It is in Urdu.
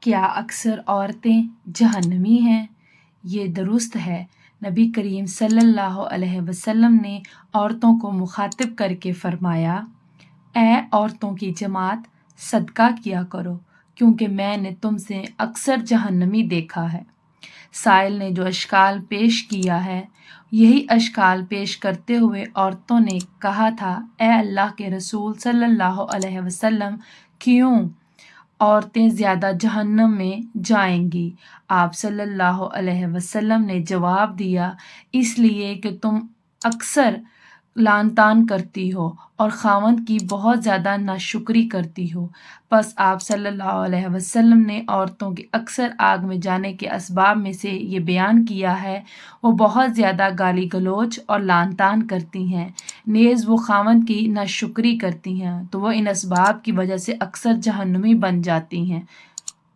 کیا اکثر عورتیں جہنمی ہیں؟ یہ درست ہے۔ نبی کریم صلی اللہ علیہ وسلم نے عورتوں کو مخاطب کر کے فرمایا، اے عورتوں کی جماعت، صدقہ کیا کرو کیونکہ میں نے تم سے اکثر جہنمی دیکھا ہے۔ سائل نے جو اشکال پیش کیا ہے، یہی اشکال پیش کرتے ہوئے عورتوں نے کہا تھا، اے اللہ کے رسول صلی اللہ علیہ وسلم، کیوں عورتیں زیادہ جہنم میں جائیں گی؟ آپ صلی اللہ علیہ وسلم نے جواب دیا، اس لیے کہ تم اکثر لعن طعن کرتی ہو اور خاوند کی بہت زیادہ ناشکری کرتی ہو۔ پس آپ صلی اللہ علیہ وسلم نے عورتوں کے اکثر آگ میں جانے کے اسباب میں سے یہ بیان کیا ہے، وہ بہت زیادہ گالی گلوچ اور لعن طعن کرتی ہیں، نیز وہ خاوند کی ناشکری کرتی ہیں، تو وہ ان اسباب کی وجہ سے اکثر جہنمی بن جاتی ہیں۔